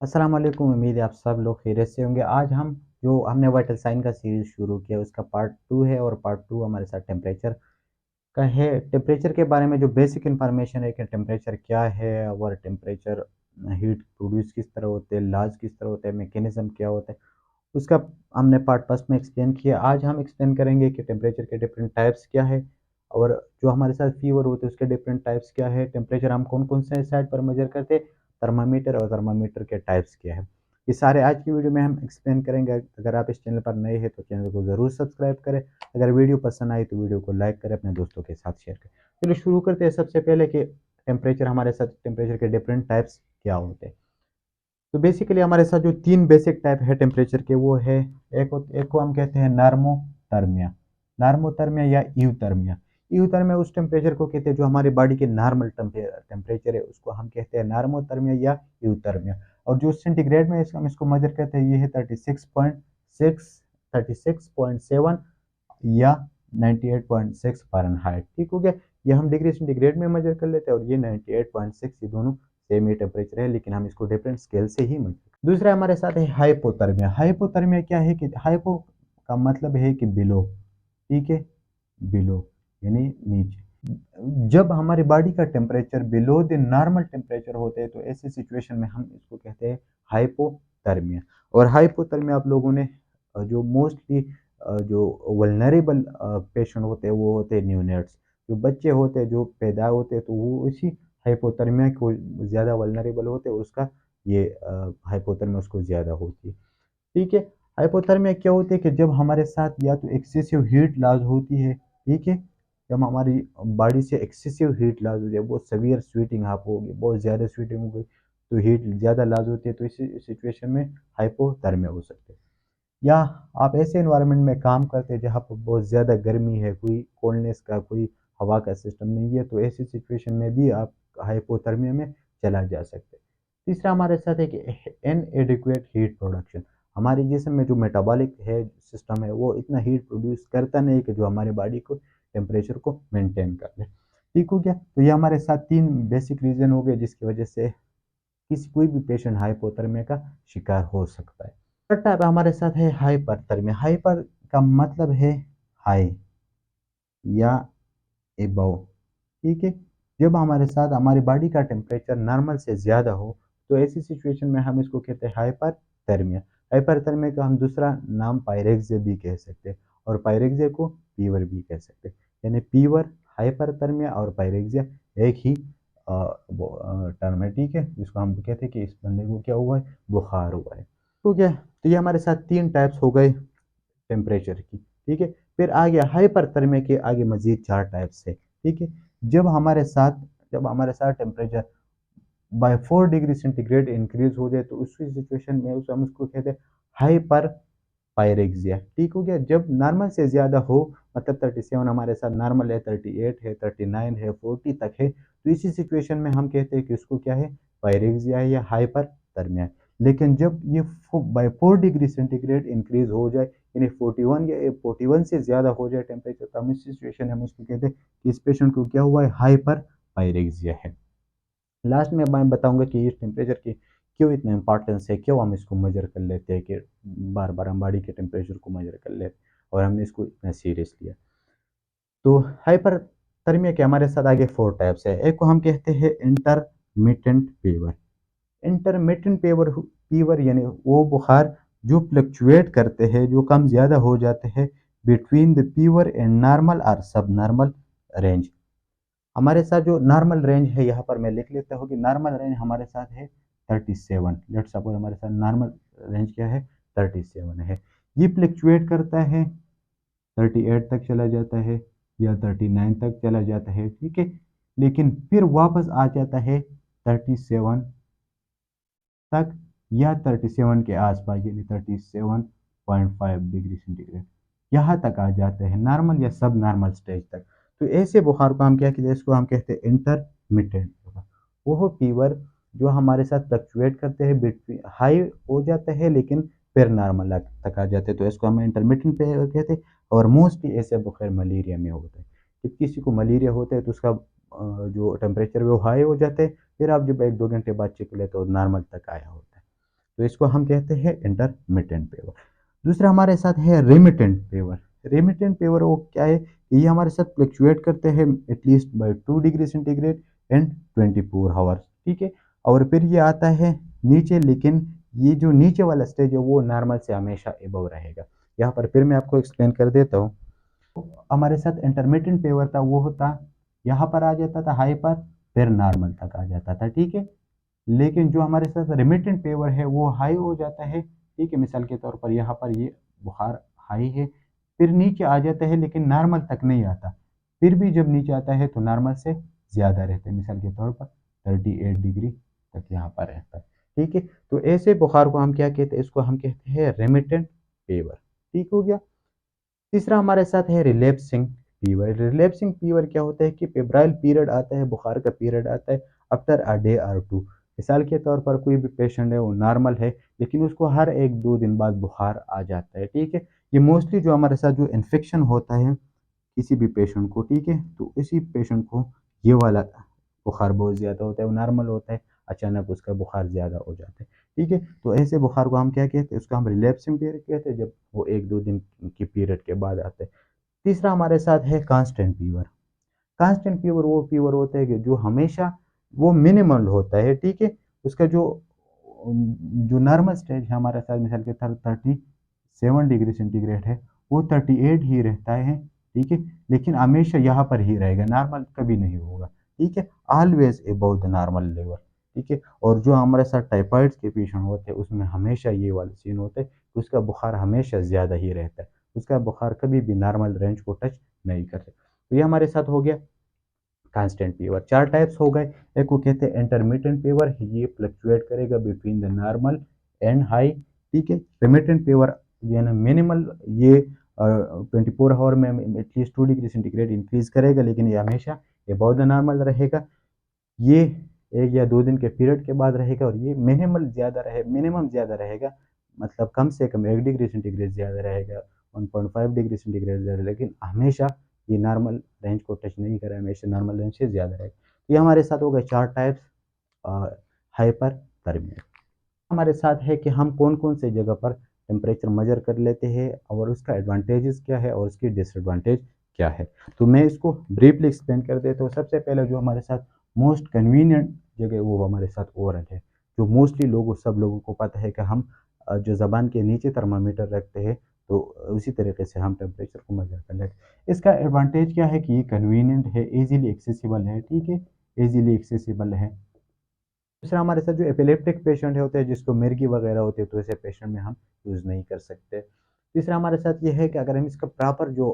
अस्सलाम वालेकुम। उम्मीद है आप सब लोग खैरियत से होंगे। आज हम जो हमने वाइटल साइन का सीरीज़ शुरू किया उसका पार्ट 2 है और पार्ट 2 हमारे साथ टेम्परेचर का है। टेम्परेचर के बारे में जो बेसिक इन्फॉर्मेशन है कि टेम्परेचर क्या है और टेम्परेचर हीट प्रोड्यूस किस तरह होते हैं, लॉज़ किस तरह होते हैं, मैकेनिज़्म क्या होता है, उसका हमने पार्ट फर्स्ट में एक्सप्लेन किया। आज हम एक्सप्लेन करेंगे कि टेम्परेचर के डिफरेंट टाइप्स क्या है और जो हमारे साथ फीवर होते हैं उसके डिफरेंट टाइप्स क्या है, टेम्परेचर हम कौन-कौन से साइड पर मेजर करते हैं, थर्मामीटर और थर्मामीटर के टाइप्स क्या है। ये सारे आज की वीडियो में हम एक्सप्लेन करेंगे। अगर आप इस चैनल पर नए हैं तो चैनल को ज़रूर सब्सक्राइब करें। अगर वीडियो पसंद आई तो वीडियो को लाइक करें, अपने दोस्तों के साथ शेयर करें। चलिए शुरू करते हैं सबसे पहले कि टेम्परेचर हमारे साथ टेम्परेचर के डिफरेंट टाइप्स क्या होते हैं। तो बेसिकली हमारे साथ जो 3 बेसिक टाइप है टेम्परेचर के वो है, एक को हम कहते हैं नॉर्मोथर्मिया, नॉर्मोथर्मिया या यूथर्मिया। यूथर्मिया उस टेम्परेचर को कहते हैं जो हमारी बॉडी के नॉर्मल टेम्परेचर है उसको हम कहते हैं नॉर्मोथर्मिया या यूथर्मिया। और जो सेंटीग्रेड में हम इसको मेजर करते हैं ये है 36.7 या 98.6 फ़ारेनहाइट। ठीक हो गया? ये हम डिग्री सेंटीग्रेड में मेजर कर लेते हैं और ये 98.6, ये दोनों सेम ही टेम्परेचर है लेकिन हम इसको डिफरेंट स्केल से ही मेजर। दूसरा हमारे साथ है हाइपोथर्मिया। हाइपोथर्मिया क्या है कि हाइपो का मतलब है कि बिलो, ठीक है? बिलो यानी नीचे। जब हमारी बॉडी का temperature below the normal temperature होते हैं तो ऐसी सिचुएशन में हम इसको कहते हैं हाइपोथर्मिया। और हाइपोथर्मिया आप लोगों ने जो मोस्टली जो वल्नरेबल पेशेंट होते हैं वो होते हैं न्यूनेट्स, जो बच्चे होते हैं जो पैदा होते हैं तो वो इसी हाइपोथर्मिया को ज़्यादा वल्नरेबल होते हैं, उसका ये हाइपोथर्मिया उसको ज़्यादा होती है। ठीक है? हाइपोथर्मिया क्या होती है कि जब हमारे साथ या तो एक्सेसिव हीट लॉस होती है, ठीक है? जब हमारी बॉडी से एक्सेसिव हीट लॉस हो जाए, बहुत सीवियर स्वेटिंग आप होगी, बहुत ज़्यादा स्वेटिंग हो गई, तो हीट ज़्यादा लॉस होती है, तो इसी सिचुएशन में हाइपोथर्मिया हो सकते हैं। या आप ऐसे एनवायरनमेंट में काम करते हैं जहाँ पर बहुत ज़्यादा गर्मी है, कोई कोल्डनेस का कोई हवा का सिस्टम नहीं है, तो ऐसी सिचुएशन में भी आप हाइपोथर्मिया में चला जा सकते हैं। तीसरा हमारे साथ है कि इनएडिक्वेट हीट प्रोडक्शन। हमारे जिस्म में जो मेटाबॉलिक है सिस्टम है वो इतना हीट प्रोड्यूस करता नहीं कि जो हमारे बॉडी को टेम्परेचर को मेंटेन कर ले। ठीक हो गया? तो ये हमारे साथ 3 बेसिक रीज़न हो गए जिसकी वजह से किसी कोई भी पेशेंट हाइपोथर्मिया का शिकार हो सकता है। थर्ड टाइप हमारे साथ है हाइपरथर्मिया। हाइपर का मतलब है हाई या एबव, ठीक है? जब हमारे साथ हमारी बॉडी का टेम्परेचर नॉर्मल से ज़्यादा हो तो ऐसी सिचुएशन में हम इसको कहते हैं हाइपरथर्मिया। हाइपरथर्मिया का हम दूसरा नाम पायरेक्सिया भी कह सकते हैं और पायरेक्सिया को फीवर भी कह सकते हैं। यानी फीवर, हाइपरथर्मिया और पायरेक्सिया एक ही टर्म है, ठीक है? जिसको हम कहते हैं कि इस बंदे को क्या हुआ है, बुखार हुआ है। तो क्या, तो ये हमारे साथ 3 टाइप्स हो गए टेम्परेचर की, ठीक है? फिर आ गया हाइपरथर्मिया के आगे मज़ीद 4 टाइप्स है, ठीक है? जब हमारे साथ जब हमारे साथ temperature by 4 degree centigrade increase हो जाए तो उसी सिचुएशन में उस हम उसको कहते हैं हाइपर पायरेक्सिया। ठीक हो गया? जब नॉर्मल से ज़्यादा हो, मतलब 37 हमारे साथ नॉर्मल है, 38 है, 39 है, 40 तक है, तो इसी सिचुएशन में हम कहते हैं कि इसको क्या है, पायरेक्सिया है या हाइपरथर्मिया है। लेकिन जब ये बाय 4 डिग्री सेंटीग्रेड इंक्रीज हो जाए, यानी 41 या 41 से ज़्यादा हो जाए टेम्परेचर, तो हम इस सिचुएशन में हम उसको कहते हैं कि इस पेशेंट को क्या हुआ है, हाइपर पायरेक्सिया है। लास्ट में मैं बताऊंगा कि इस टेम्परेचर की क्यों इतना इंपॉर्टेंस है, क्यों हम इसको मेजर कर लेते हैं कि बार बार हम बॉडी के टेम्परेचर को मेजर कर लेते हैं और हमने इसको इतना सीरियस लिया। तो हाइपरथर्मिया के हमारे साथ आगे 4 टाइप्स है। एक को हम कहते हैं intermittent fever. Intermittent fever fever यानी वो बुखार जो फ्लक्चुएट करते हैं, जो कम ज़्यादा हो जाते हैं between the fever and normal और सब नॉर्मल रेंज। हमारे साथ जो नॉर्मल रेंज है यहाँ पर मैं लिख लेता हूँ कि नॉर्मल रेंज हमारे साथ है 37। लेट्स सपोज हमारे साथ नॉर्मल रेंज क्या है, 37 है। ये फ्लक्चुएट करता है 38 तक चला जाता है या 39 तक चला जाता है, ठीक है? लेकिन फिर वापस आ जाता है 37 तक या 37 के आसपास, यानी 37.5 डिग्री सेंटीग्रेड, यहाँ तक आ जाते हैं नॉर्मल या सब नॉर्मल स्टेज तक। तो ऐसे बुखार को हम क्या कहते हैं, इसको हम कहते हैं इंटरमिटेंट फीवर। वो फीवर जो हमारे साथ फ्लक्चुएट करते हैं, बिटवीन हाई हो जाते हैं लेकिन फिर नॉर्मल तक आ जाते हैं, तो इसको हम इंटरमिटेंट फीवर कहते हैं। और मोस्टली ऐसे बुखार मलेरिया में होता है। जब किसी को मलेरिया होता है तो उसका जो टेम्परेचर वो हाई हो जाते हैं, फिर आप जब 1-2 घंटे बाद चेक लेते हो नॉर्मल तक आया होता है। तो इसको हम कहते हैं इंटरमिटेंट फेवर। दूसरा हमारे साथ है रेमिटेंट फेवर। रेमिटेंट फेवर वो क्या है कि ये हमारे साथ फ्लक्चुएट करते हैं at least by 2 degree centigrade and 24 hours, ठीक है। और फिर ये आता है नीचे, लेकिन ये जो नीचे वाला स्टेज है वो नॉर्मल से हमेशा एबव रहेगा। यहाँ पर फिर मैं आपको एक्सप्लेन कर देता हूँ। हमारे साथ इंटरमिटेंट फेवर था, वो होता यहाँ पर आ जाता था हाई पर, फिर नॉर्मल तक आ जाता था, ठीक है। लेकिन जो हमारे साथ रिमिटेंट फेवर है वो हाई हो जाता है, ठीक है। मिसाल के तौर पर यहाँ पर ये बुखार हाई है, फिर नीचे आ जाता है लेकिन नॉर्मल तक नहीं आता, फिर भी जब नीचे आता है तो नॉर्मल से ज़्यादा रहता है, मिसाल के तौर पर 38 डिग्री तक यहाँ पर रहता है, ठीक है। तो ऐसे बुखार को हम क्या कहते हैं, इसको हम कहते हैं रेमिटेंट फेवर, ठीक हो गया। तीसरा हमारे साथ है रिलैप्सिंग फीवर। रिलैप्सिंग फीवर क्या होता है कि फेब्राइल पीरियड आता है, बुखार का पीरियड आता है आफ्टर अ डे और टू। मिसाल के तौर पर कोई भी पेशेंट है वो नॉर्मल है, लेकिन उसको हर 1-2 दिन बाद बुखार आ जाता है, ठीक है। ये मोस्टली जो हमारे साथ जो इन्फेक्शन होता है किसी भी पेशेंट को, ठीक है, तो इसी पेशेंट को ये वाला बुखार बहुत ज़्यादा होता है, वो नॉर्मल होता है, अचानक उसका बुखार ज़्यादा हो जाता है, ठीक है। तो ऐसे बुखार को हम क्या कहते हैं, उसको हम रिलैप्सिंग पीरियड कहते हैं, जब वो 1-2 दिन की पीरियड के बाद आते हैं। तीसरा हमारे साथ है कांस्टेंट फीवर। कांस्टेंट फीवर वो फीवर होता है कि जो हमेशा वो मिनिमल होता है, ठीक है। उसका जो नॉर्मल स्टेज है हमारे साथ, मिसाल के तौर 37 डिग्री सेंटीग्रेड है, वो 38 ही रहता है, ठीक है। लेकिन हमेशा यहाँ पर ही रहेगा, नॉर्मल कभी नहीं होगा, ठीक है। Always above the normal level, ठीक है। और जो हमारे साथ टाइफाइड्स के पेशेंट होते हैं उसमें हमेशा ये वाला सीन होता है, उसका बुखार हमेशा ज़्यादा ही रहता है, उसका बुखार कभी भी नॉर्मल रेंज को टच नहीं करते। तो ये हमारे साथ हो गया कांस्टेंट फीवर। चार टाइप्स हो गए। एक को कहते हैं इंटरमिटेंट फीवर, ये फ्लक्चुएट करेगा between the normal and high, ठीक है। रिमिटेंट फीवर ये ना मिनिमल, ये 24 आवर में एटलीस्ट 2 डिग्री सेंटीग्रेड इंक्रीज करेगा, लेकिन ये हमेशा ये बहुत नॉर्मल रहेगा। ये 1 या 2 दिन के पीरियड के बाद रहेगा, और ये मिनिमम ज़्यादा रहेगा, मतलब कम से कम 1 डिग्री सेंटीग्रेड ज़्यादा रहेगा, 1.5 डिग्री सेंटीग्रेड ज़्यादा, लेकिन हमेशा ये नॉर्मल रेंज को टच नहीं करेगा, हमेशा नॉर्मल रेंज से ज़्यादा रहेगा। तो ये हमारे साथ हो गए चार टाइप्स हाइपर थर्मिया। हमारे साथ है कि हम कौन कौन से जगह पर टेम्परेचर मेजर कर लेते हैं और उसका एडवांटेजेस क्या है और उसकी डिसएडवांटेज क्या है। तो मैं इसको ब्रीफली एक्सप्लेन कर देता हूँ। सबसे पहले जो हमारे साथ मोस्ट कन्वीनियंट जगह वो हमारे साथ ओरल है, जो मोस्टली सब लोगों को पता है कि हम जो ज़बान के नीचे थर्मामीटर रखते हैं, तो उसी तरीके से हम टेम्परेचर को मेजर कर लेते हैं। इसका एडवांटेज क्या है कि ये कन्वीनियंट है, ईजीली एक्सेसिबल है, ठीक है, ईजीली एक्सेसिबल है। दूसरा हमारे साथ जो एपिलेप्टिक पेशेंट होते हैं, जिसको मिर्गी वगैरह होती है, तो ऐसे पेशेंट में हम यूज़ नहीं कर सकते। तीसरा हमारे साथ ये है कि अगर हम इसका प्रॉपर जो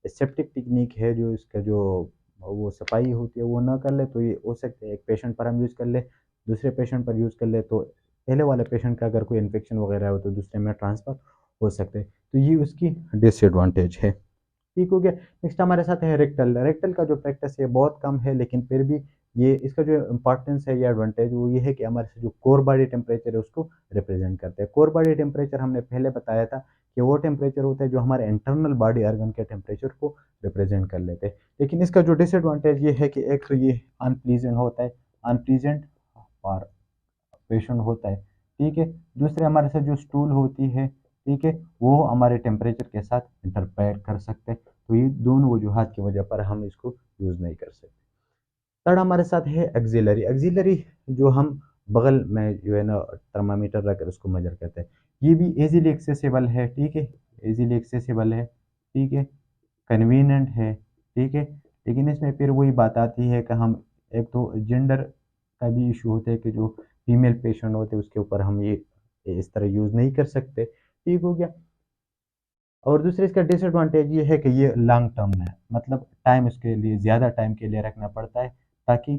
सेप्टिक टेक्निक है, जो इसका जो वो सफाई होती है वो ना कर ले, तो ये हो सकता है एक पेशेंट पर हम यूज़ कर ले, दूसरे पेशेंट पर यूज़ कर ले, तो पहले वाले पेशेंट का अगर कोई इन्फेक्शन वगैरह हो तो दूसरे में ट्रांसफ़र हो सकते हैं, तो ये उसकी डिसएडवांटेज है, ठीक हो गया। नेक्स्ट हमारे साथ है रेक्टल। रेक्टल का जो प्रैक्टिस है बहुत कम है, लेकिन फिर भी ये इसका जो इम्पोर्टेंस है या एडवांटेज वो ये है कि हमारे से जो कोर बॉडी टेम्परेचर है उसको रिप्रेजेंट करते हैं। कोर बॉडी टेम्परेचर हमने पहले बताया था कि वो टेम्परेचर होता है जो हमारे इंटरनल बॉडी ऑर्गन के टेम्परेचर को रिप्रेजेंट कर लेते हैं। लेकिन इसका जो डिसएडवांटेज ये है कि एक तो ये अनप्लीजेंट होता है, अनप्लीजेंट और पेशेंट होता है, ठीक है। दूसरे हमारे साथ जो स्टूल होती है, ठीक है, वो हमारे टेम्परेचर के साथ इंटरफेयर कर सकते हैं, तो ये दोनों वजूहात की वजह पर हम इसको यूज़ नहीं कर सकते। थर्ड हमारे साथ है एक्सिलरी। एक्सिलरी जो हम बगल में जो है ना थर्मामीटर रखकर उसको मेजर करते हैं, ये भी इजीली एक्सेसिबल है, ठीक है, इजीली एक्सेसिबल है, ठीक है, कन्वीनियंट है, ठीक है। लेकिन इसमें फिर वही बात आती है कि हम एक तो जेंडर का भी इशू होता है कि जो फीमेल पेशेंट होते हैं उसके ऊपर हम ये इस तरह यूज़ नहीं कर सकते, ठीक हो गया। और दूसरे इसका डिसएडवांटेज ये है कि ये लॉन्ग टर्म है, मतलब टाइम इसके लिए ज़्यादा टाइम के लिए रखना पड़ता है, ताकि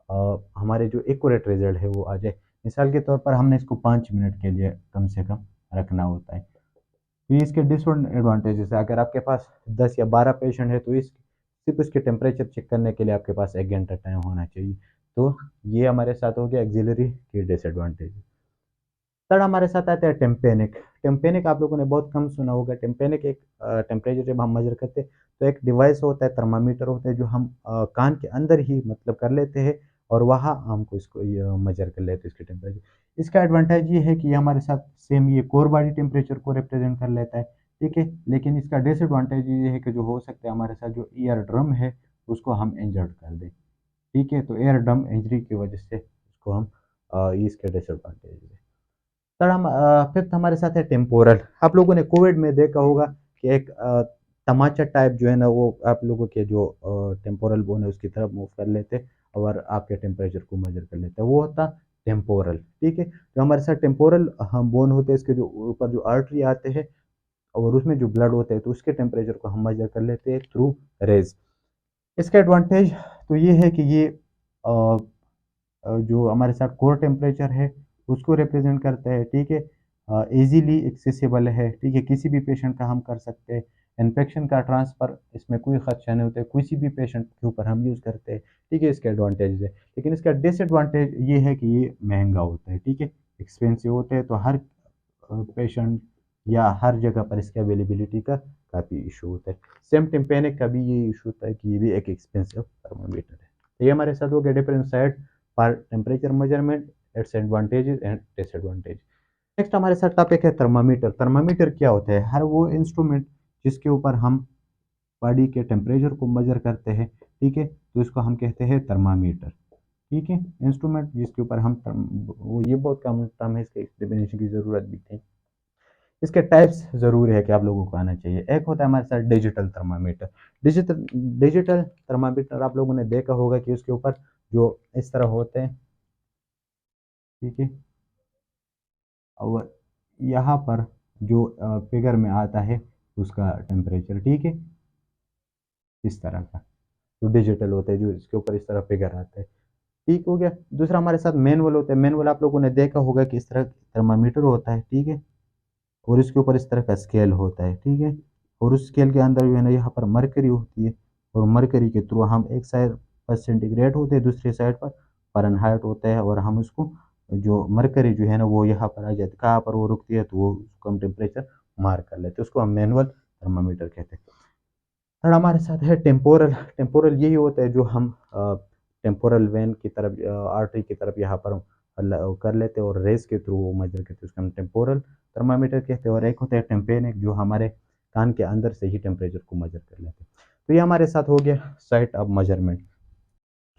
हमारे जो एक्यूरेट रिजल्ट है वो आ जाए। मिसाल के तौर पर हमने इसको 5 मिनट के लिए कम से कम रखना होता है। तो ये इसके डिसएडवांटेजेस है। अगर आपके पास 10 या 12 पेशेंट है तो इस सिर्फ उसके टेम्परेचर चेक करने के लिए आपके पास 1 घंटा टाइम होना चाहिए। तो ये हमारे साथ हो गया एक्सिलरी की डिसएडवांटेज। थर्ड हमारे साथ आता है टेम्पेनिक। टेम्पेनिक आप लोगों ने बहुत कम सुना होगा। टेम्पेनिक एक टेम्परेचर जब हम मेजर करते हैं तो एक डिवाइस होता है, थर्मामीटर होता है, जो हम कान के अंदर ही मतलब कर लेते हैं और वहाँ हमको इसको मेजर कर लेते हैं इसके टेम्परेचर। इसका एडवांटेज ये है कि ये हमारे साथ सेम ये कोर बॉडी टेम्परेचर को रिप्रेजेंट कर लेता है, ठीक है। लेकिन इसका डिसएडवांटेज ये है कि जो हो सकता है हमारे साथ जो ईयर ड्रम है उसको हम इंजर्ड कर दें, ठीक है। तो एयर ड्रम इंजरी की वजह से इसको हम ये इसके डिसएडवांटेज है। सर हम फिफ्थ हमारे साथ है टेम्पोरल। आप लोगों ने कोविड में देखा होगा कि एक तमाचा टाइप जो है ना वो आप लोगों के जो टेम्पोरल बोन है उसकी तरफ मूव कर लेते और आपके टेम्परेचर को मेजर कर लेते, वो होता टेम्पोरल, ठीक है। जो हमारे साथ टेम्पोरल हम बोन होते हैं इसके जो ऊपर जो आर्टरी आते हैं और उसमें जो ब्लड होते हैं तो उसके टेम्परेचर को हम मेजर कर लेते हैं थ्रू रेज। इसका एडवांटेज तो ये है कि ये जो हमारे साथ कोर टेम्परेचर है उसको रिप्रेजेंट करता है, ठीक है। इजीली एक्सेसिबल है, ठीक है, किसी भी पेशेंट का हम कर सकते हैं। इन्फेक्शन का ट्रांसफ़र इसमें कोई खदशा नहीं होता है, किसी भी पेशेंट के ऊपर हम यूज़ करते हैं, ठीक है। इसके एडवांटेज है, लेकिन इसका डिसएडवांटेज ये है कि ये महंगा होता है, ठीक है, एक्सपेंसिव होता है। तो हर पेशेंट या हर जगह पर इसकी अवेलेबिलिटी का काफ़ी इशू होता है। सेम टेम्पेनिक का भी ये इशू होता है कि ये भी एक एक्सपेंसिव थर्मामीटर है। तो ये हमारे साथ हो गया डिफरेंट साइड पर temperature measurement, its advantages and disadvantage. Next हमारे साथ टॉपिक है थर्मामीटर। थर्मामीटर क्या होता है? हर वो इंस्ट्रूमेंट जिसके ऊपर हम बॉडी के टेम्परेचर को मेजर करते हैं, ठीक है, तो इसको हम कहते हैं थर्मामीटर, ठीक है। इंस्ट्रूमेंट जिसके ऊपर हम वो ये बहुत कम टर्म है, इसके एक्सप्लेनेशन की ज़रूरत भी थी। इसके टाइप्स ज़रूर है कि आप लोगों को आना चाहिए। एक होता है हमारे साथ digital thermometer. Digital digital thermometer आप लोगों ने देखा होगा कि उसके ऊपर जो इस तरह होते हैं, ठीक है, और यहाँ पर जो फिगर में आता है उसका टेम्परेचर, ठीक है, इस तरह का जो डिजिटल होता है जो इसके ऊपर इस तरह फिगर आता है, ठीक हो गया। दूसरा हमारे साथ मैनुअल होता है। मैनुअल आप लोगों ने देखा होगा कि इस तरह थर्मामीटर होता है, ठीक है, और इसके ऊपर इस तरह का स्केल होता है, ठीक है, और उस स्केल के अंदर जो है ना यहाँ पर मरकरी होती है और मरकरी के थ्रू हम एक साइड पर सेंटीग्रेड होते हैं, दूसरी साइड पर फ़ारेनहाइट होता है, और हम उसको जो मरकरी जो है ना वो यहाँ पर आ जाती है, कहाँ पर वो रुकती है तो वो उसको हम टेम्परेचर मार्क कर लेते हैं, उसको हम मैनुअल थर्मामीटर कहते हैं। थर्ड हमारे साथ है टेम्पोरल। टेम्पोरल यही होता है जो हम टेम्पोरल वेन की तरफ आर्टरी की तरफ यहाँ पर कर लेते हैं और रेस के थ्रू वो मेजर करते हैं, उसको हम टेम्पोरल थर्मामीटर कहते हैं। और एक होता है टेम्पेनिक जो हमारे कान के अंदर से ही टेम्परेचर को मेजर कर लेते हैं। तो ये हमारे साथ हो गया साइट ऑफ मेजरमेंट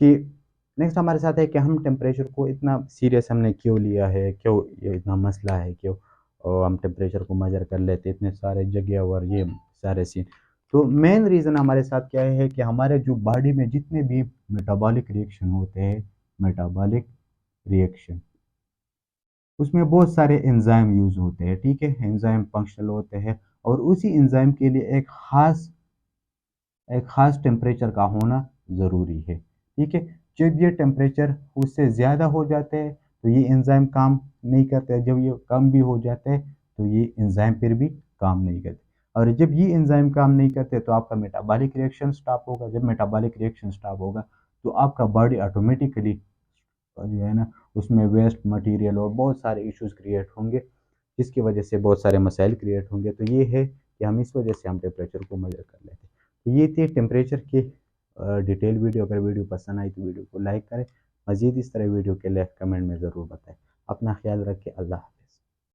कि नेक्स्ट हमारे साथ है कि हम टेम्परेचर को इतना सीरियस हमने क्यों लिया है, क्यों ये इतना मसला है, क्यों हम टेम्परेचर को मेजर कर लेते हैं इतने सारे जगह और ये सारे सीन। तो मेन रीज़न हमारे साथ क्या है कि हमारे जो बॉडी में जितने भी मेटाबॉलिक रिएक्शन होते हैं, मेटाबॉलिक रिएक्शन, उसमें बहुत सारे एंजाइम यूज़ होते हैं, ठीक है, एंजाइम फंक्शनल होते हैं और उसी एंजाइम के लिए एक ख़ास टेम्परेचर का होना ज़रूरी है, ठीक है। जब ये टेम्परेचर उससे ज़्यादा हो जाते हैं तो ये एंजाइम काम नहीं करते, जब ये कम भी हो जाते हैं तो ये एंजाइम फिर भी काम नहीं करते, और जब ये एंजाइम काम नहीं करते तो आपका मेटाबॉलिक रिएक्शन स्टॉप होगा। जब मेटाबॉलिक रिएक्शन स्टॉप होगा तो आपका बॉडी ऑटोमेटिकली जो है ना उसमें वेस्ट मटेरियल और बहुत सारे इश्यूज क्रिएट होंगे, जिसकी वजह से बहुत सारे मसाइल क्रिएट होंगे। तो ये है कि हम इस वजह से हम टेम्परेचर को मेजर कर लेते हैं। तो ये थी टेम्परेचर की डिटेल वीडियो। अगर वीडियो पसंद आई तो वीडियो को लाइक करें, मज़ीद इस तरह वीडियो के लिए कमेंट में ज़रूर बताएं। अपना ख्याल रखें। अल्लाह।